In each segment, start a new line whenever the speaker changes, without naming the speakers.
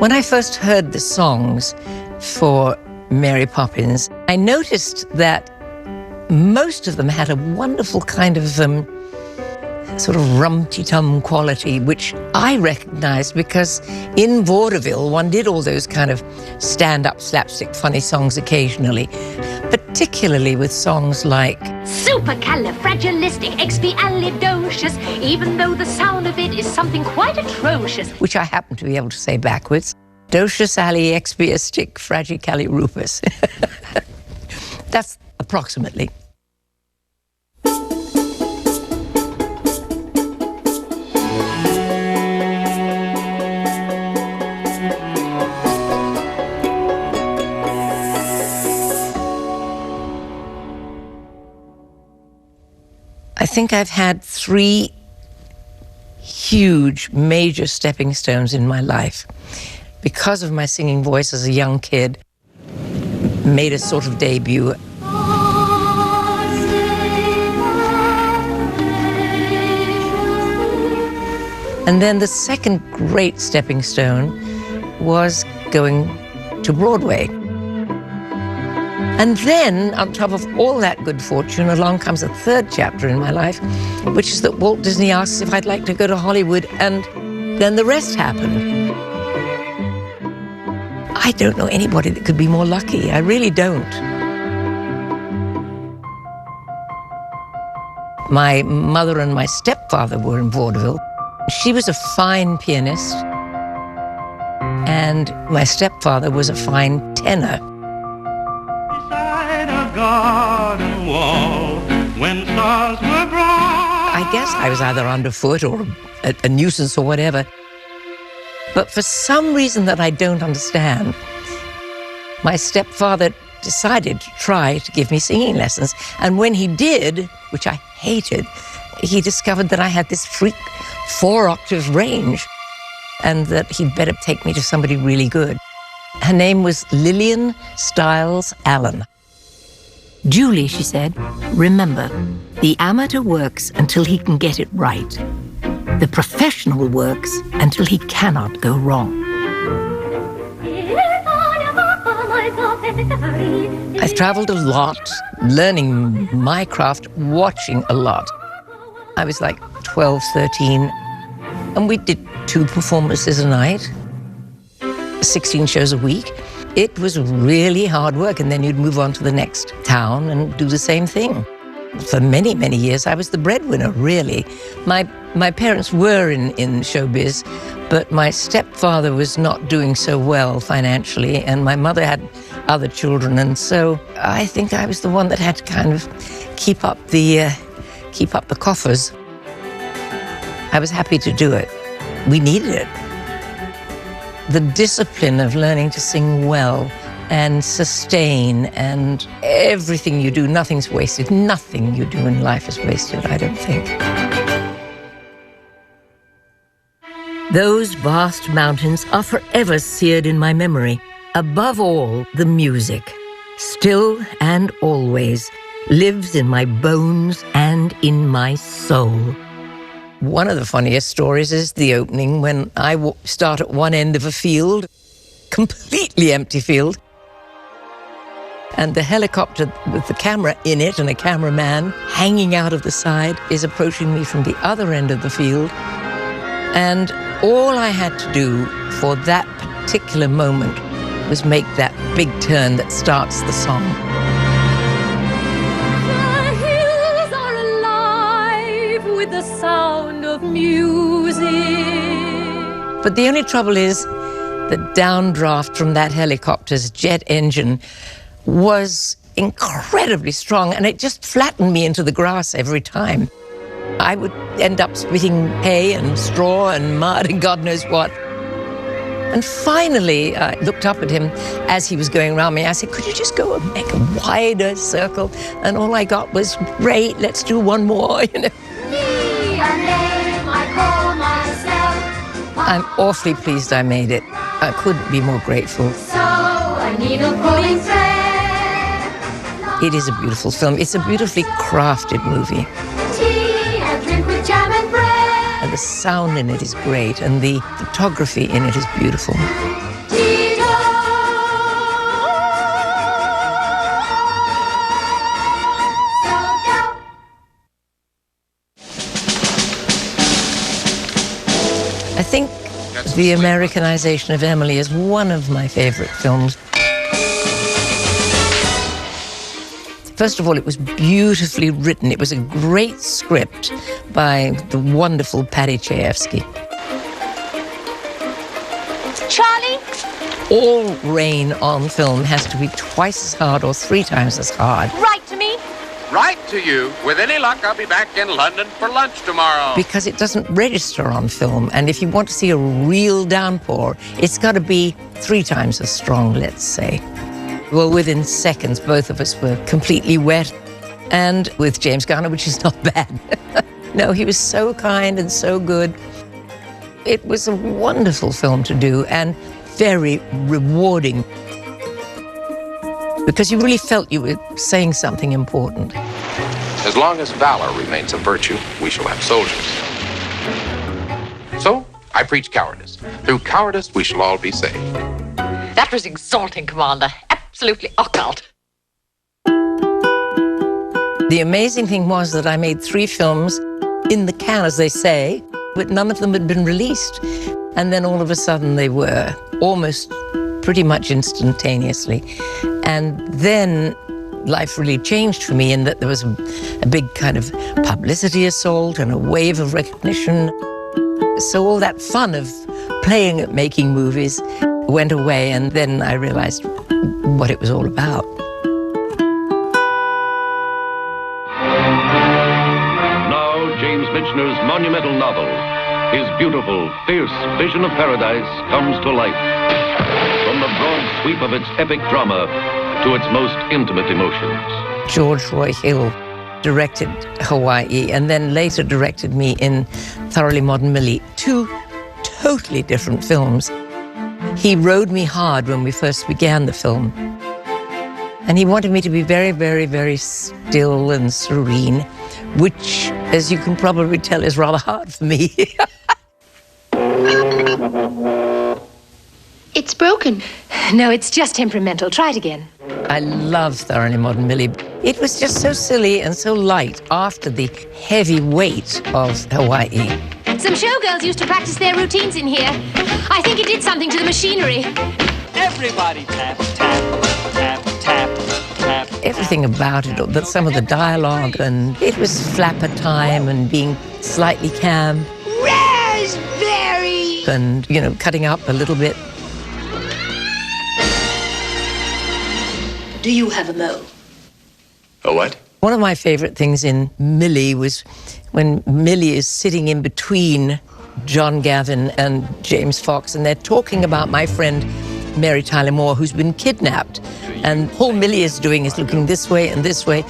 When I first heard the songs for Mary Poppins, I noticed that most of them had a wonderful kind of sort of rum-ti-tum quality, which I recognized because in vaudeville, one did all those kind of stand-up, slapstick, funny songs occasionally, particularly with songs like
Supercalifragilisticexpialidocious, even though the sound of it is something quite atrocious,
which I happen to be able to say backwards. Docious ali expiastic fragicalirupus. That's approximately. I think I've had 3 huge, major stepping stones in my life. Because of my singing voice as a young kid, made a sort of debut. And then the second great stepping stone was going to Broadway. And then, on top of all that good fortune, along comes a third chapter in my life, which is that Walt Disney asks if I'd like to go to Hollywood, and then the rest happened. I don't know anybody that could be more lucky. I really don't. My mother and my stepfather were in vaudeville. She was a fine pianist, and my stepfather was a fine tenor.
Garden wall when stars were bright.
I guess I was either underfoot or a nuisance or whatever. But for some reason that I don't understand, my stepfather decided to try to give me singing lessons. And when he did, which I hated, he discovered that I had this freak 4-octave range and that he'd better take me to somebody really good. Her name was Lillian Stiles Allen.
Julie, she said, remember, the amateur works until he can get it right. The professional works until he cannot go wrong.
I've traveled a lot, learning my craft, watching a lot. I was like 12, 13, and we did 2 performances a night, 16 shows a week. It was really hard work, and then you'd move on to the next town and do the same thing. For many, many years, I was the breadwinner, really. My parents were in showbiz, but my stepfather was not doing so well financially, and my mother had other children, and so I think I was the one that had to kind of keep up the coffers. I was happy to do it. We needed it. The discipline of learning to sing well and sustain, and everything you do, nothing's wasted. Nothing you do in life is wasted, I don't think.
Those vast mountains are forever seared in my memory. Above all, the music, still and always, lives in my bones and in my soul.
One of the funniest stories is the opening when I start at one end of a field, completely empty field, and the helicopter with the camera in it and a cameraman hanging out of the side is approaching me from the other end of the field. And all I had to do for that particular moment was make that big turn that starts the song.
the sound of music.
But the only trouble is the downdraft from that helicopter's jet engine was incredibly strong, and it just flattened me into the grass every time. I would end up spitting hay and straw and mud and God knows what. And finally, I looked up at him as he was going around me. I said, could you just go and make a wider circle? And all I got was, great, let's do one more, you know.
Me, a name I call myself.
I'm awfully pleased I made it. I couldn't be more grateful.
So, a needle pulling thread.
It is a beautiful film. It's a beautifully crafted movie.
Tea and drink with jam and bread.
And the sound in it is great, and the photography in it is beautiful. The Americanization of Emily is one of my favorite films. First of all, it was beautifully written. It was a great script by the wonderful Paddy Chayefsky.
Charlie?
All rain on film has to be twice as hard or 3 times as hard.
Write to me.
Right to you. With any luck, I'll be back in London for lunch tomorrow.
Because it doesn't register on film. And if you want to see a real downpour, it's got to be 3 times as strong, let's say. Well, within seconds, both of us were completely wet. And with James Garner, which is not bad. No, he was so kind and so good. It was a wonderful film to do and very rewarding, because you really felt you were saying something important.
As long as valor remains a virtue, we shall have soldiers. So, I preach cowardice. Through cowardice, we shall all be saved.
That was exalting, Commander. Absolutely occult.
The amazing thing was that I made 3 films in the can, as they say, but none of them had been released. And then all of a sudden they were, almost pretty much instantaneously. And then life really changed for me in that there was a big kind of publicity assault and a wave of recognition. So all that fun of playing at making movies went away, and then I realized what it was all about.
Now, James Michener's monumental novel, his beautiful, fierce vision of paradise comes to life. From the broad sweep of its epic drama to its most intimate emotions.
George Roy Hill directed Hawaii and then later directed me in Thoroughly Modern Millie, 2 totally different films. He rode me hard when we first began the film. And he wanted me to be very, very, very still and serene, which, as you can probably tell, is rather hard for me.
It's broken. No, it's just temperamental. Try it again.
I love Thoroughly Modern Millie. It was just so silly and so light after the heavy weight of Hawaii.
Some showgirls used to practice their routines in here. I think it did something to the machinery.
Everybody tap, tap, tap, tap, tap.
Everything about it, some of the dialogue, and it was flapper time and being slightly cam.
Raspberry!
And, cutting up a little bit.
Do you have a mo?
A what?
One of my favorite things in Millie was when Millie is sitting in between John Gavin and James Fox, and they're talking about my friend Mary Tyler Moore, who's been kidnapped. And all Millie is doing is looking this way and this way.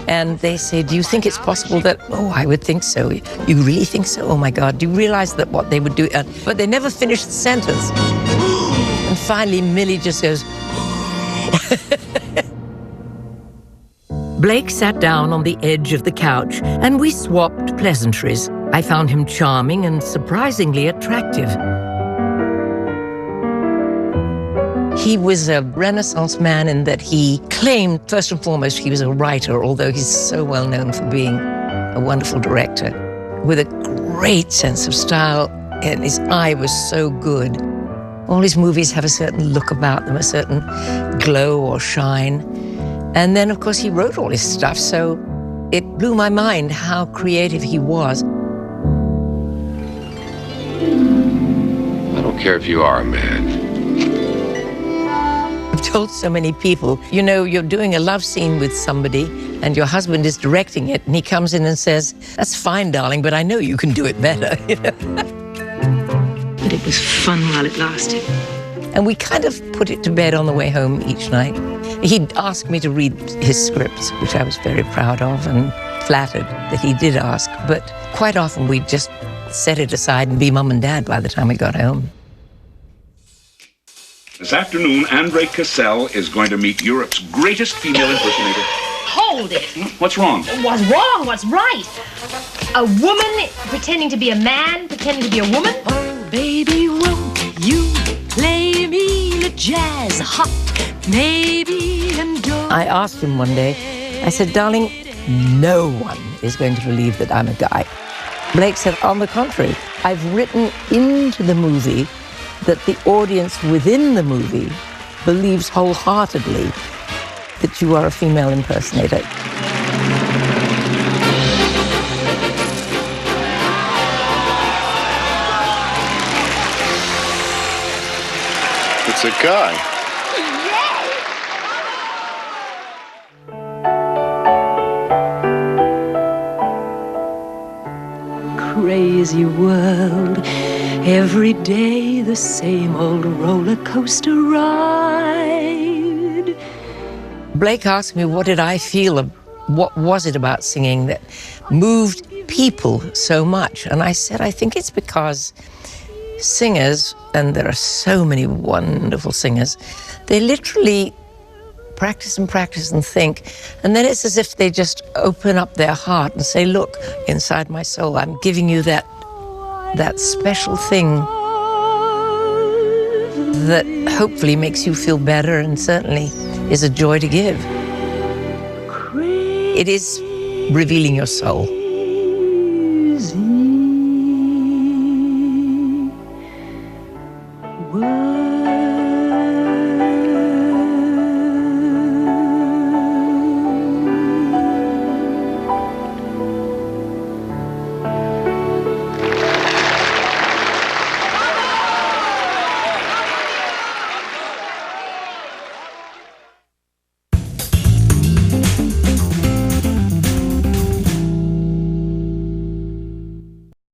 And they say, do you think it's possible that, oh, I would think so. You really think so? Oh, my God. Do you realize that what they would do? But they never finish the sentence. And finally, Millie just goes...
Blake sat down on the edge of the couch, and we swapped pleasantries. I found him charming and surprisingly attractive.
He was a Renaissance man in that he claimed, first and foremost, he was a writer, although he's so well known for being a wonderful director, with a great sense of style, and his eye was so good. All his movies have a certain look about them, a certain glow or shine. And then, of course, he wrote all his stuff, so it blew my mind how creative he was.
I don't care if you are a man.
I've told so many people, you're doing a love scene with somebody and your husband is directing it, and he comes in and says, that's fine, darling, but I know you can do it better.
But it was fun while it lasted.
And we kind of put it to bed on the way home each night. He'd ask me to read his scripts, which I was very proud of and flattered that he did ask. But quite often we'd just set it aside and be mum and dad by the time we got home.
This afternoon, Andre Cassell is going to meet Europe's greatest female impersonator.
Hold it.
What's wrong?
What's wrong? What's right? A woman pretending to be a man, pretending to be a woman?
Oh, baby, won't you play me the jazz hot? Maybe and
I asked him one day, I said, darling, no one is going to believe that I'm a guy. Blake said, on the contrary, I've written into the movie that the audience within the movie believes wholeheartedly that you are a female impersonator.
It's a guy.
Crazy world, every day the same old roller coaster ride.
Blake asked me what did I feel, what was it about singing that moved people so much? And I said, I think it's because singers, and there are so many wonderful singers, they literally practice and practice and think, and then it's as if they just open up their heart and say, look, inside my soul, I'm giving you that special thing that hopefully makes you feel better and certainly is a joy to give. It is revealing your soul.